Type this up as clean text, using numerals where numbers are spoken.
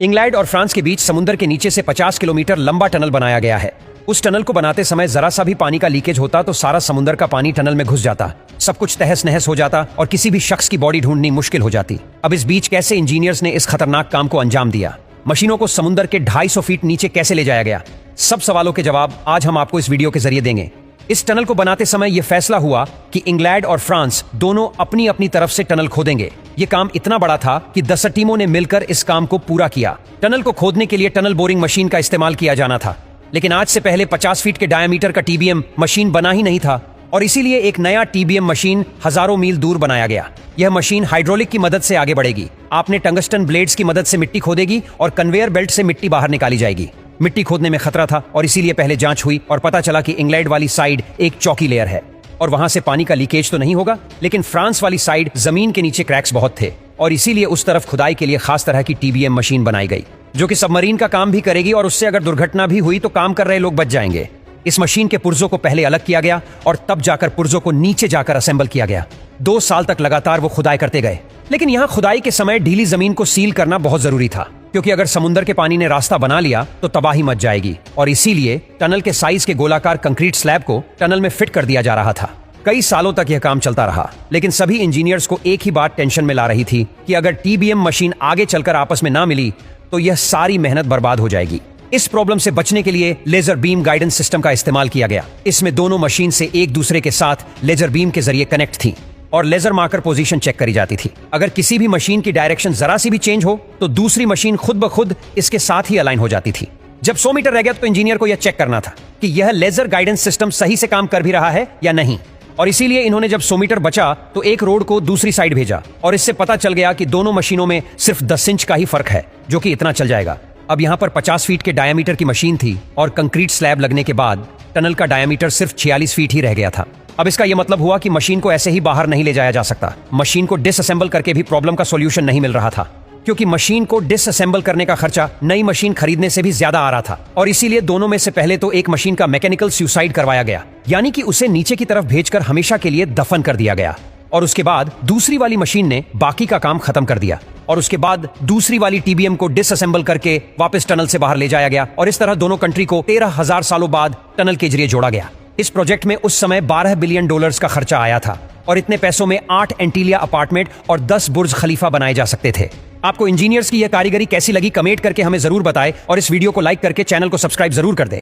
England और France के बीच समुद्र के नीचे से 50 किलोमीटर लंबा टनल बनाया गया है। उस टनल को बनाते समय जरा सा भी पानी का लीकेज होता तो सारा समुद्र का पानी टनल में घुस जाता, सब कुछ तहस नहस हो जाता और किसी भी शख्स की बॉडी ढूंढनी मुश्किल हो जाती। अब इस बीच कैसे इंजीनियर्स ने इस खतरनाक काम को अंजाम दिया, मशीनों को समुद्र के 250 फीट नीचे कैसे ले जाया गया, सब सवालों के जवाब आज हम आपको इस वीडियो के जरिए देंगे। इस टनल को बनाते समय यह फैसला हुआ कि इंग्लैंड और फ्रांस दोनों अपनी अपनी तरफ से टनल खोदेंगे। ये काम इतना बड़ा था कि 10 टीमों ने मिलकर इस काम को पूरा किया। टनल को खोदने के लिए टनल बोरिंग मशीन का इस्तेमाल किया जाना था, लेकिन आज से पहले 50 फीट के डायमीटर का टीबीएम मशीन बना ही नहीं था और इसीलिए एक नया टीबीएम मशीन हजारों मील दूर बनाया गया। यह मशीन हाइड्रोलिक की मदद से आगे बढ़ेगी। आपने टंगस्टन ब्लेड्स की मदद से मिट्टी खोदेगी और कन्वेयर बेल्ट से मिट्टी बाहर निकाली जाएगी। मिट्टी खोदने में खतरा था और इसीलिए पहले जांच हुई और पता चला कि इंग्लैंड वाली साइड एक चौकी लेयर है और वहां से पानी का लीकेज तो नहीं होगा, लेकिन फ्रांस वाली साइड जमीन के नीचे क्रैक्स बहुत थे और इसीलिए उस तरफ खुदाई के लिए खास तरह की टीबीएम मशीन बनाई गई जो कि सबमरीन का काम भी करेगी और उससे अगर दुर्घटना भी हुई तो काम कर रहे लोग बच जाएंगे। इस मशीन के पुर्जों को पहले अलग किया गया और तब जाकर पुर्जों को नीचे जाकर असेंबल किया गया। 2 साल तक लगातार वो खुदाई करते गए, लेकिन यहाँ खुदाई के समय ढीली जमीन को सील करना बहुत जरूरी था क्योंकि अगर समुद्र के पानी ने रास्ता बना लिया तो तबाही मच जाएगी और इसीलिए टनल के साइज के गोलाकार कंक्रीट स्लैब को टनल में फिट कर दिया जा रहा था। कई सालों तक यह काम चलता रहा, लेकिन सभी इंजीनियर्स को एक ही बात टेंशन में ला रही थी कि अगर टीबीएम मशीन आगे चलकर आपस में ना मिली तो यह सारी मेहनत बर्बाद हो जाएगी। इस प्रॉब्लम से बचने के लिए लेजर बीम गाइडेंस सिस्टम का इस्तेमाल किया गया। इसमें दोनों मशीन से एक दूसरे के साथ लेजर बीम के जरिए कनेक्ट थी और लेजर मार्कर पोजीशन चेक करी जाती थी। अगर किसी भी मशीन की डायरेक्शन जरा सी भी चेंज हो तो दूसरी मशीन खुद ब खुद इसके साथ ही अलाइन हो जाती थी। जब 100 मीटर रह गया तो इंजीनियर को यह चेक करना था कि यह लेजर गाइडेंस सिस्टम सही से काम कर भी रहा है या नहीं, और इसीलिए इन्होंने जब 100 मीटर बचा तो एक रोड को दूसरी साइड भेजा और इससे पता चल गया कि दोनों मशीनों में सिर्फ 10 इंच का ही फर्क है, जो कि इतना चल जाएगा। अब यहाँ पर 50 फीट के डायमीटर की मशीन थी और कंक्रीट स्लैब लगने के बाद टनल का डायमीटर सिर्फ 46 फीट ही रह गया था। अब इसका यह मतलब हुआ कि मशीन को ऐसे ही बाहर नहीं ले जाया जा सकता। मशीन को डिसअसेंबल करके भी प्रॉब्लम का सॉल्यूशन नहीं मिल रहा था क्योंकि मशीन को डिसअसेंबल करने का खर्चा नई मशीन खरीदने से भी ज्यादा आ रहा था और इसीलिए दोनों में से पहले तो एक मशीन का मैकेनिकल सुसाइड करवाया गया, यानी कि उसे नीचे की तरफ भेजकर हमेशा के लिए दफन कर दिया गया। और उसके बाद दूसरी वाली मशीन ने बाकी का काम खत्म कर दिया और उसके बाद दूसरी वाली टीबीएम को डिसअसेंबल करके वापस टनल से बाहर ले जाया गया और इस तरह दोनों कंट्री को 13,000 सालों बाद टनल के जरिए जोड़ा गया। इस प्रोजेक्ट में उस समय $12 बिलियन का खर्चा आया था और इतने पैसों में 8 एंटीलिया अपार्टमेंट और 10 बुर्ज खलीफा बनाए जा सकते थे। आपको इंजीनियर्स की यह कारीगरी कैसी लगी कमेंट करके हमें जरूर बताएं और इस वीडियो को लाइक करके चैनल को सब्सक्राइब जरूर कर दें।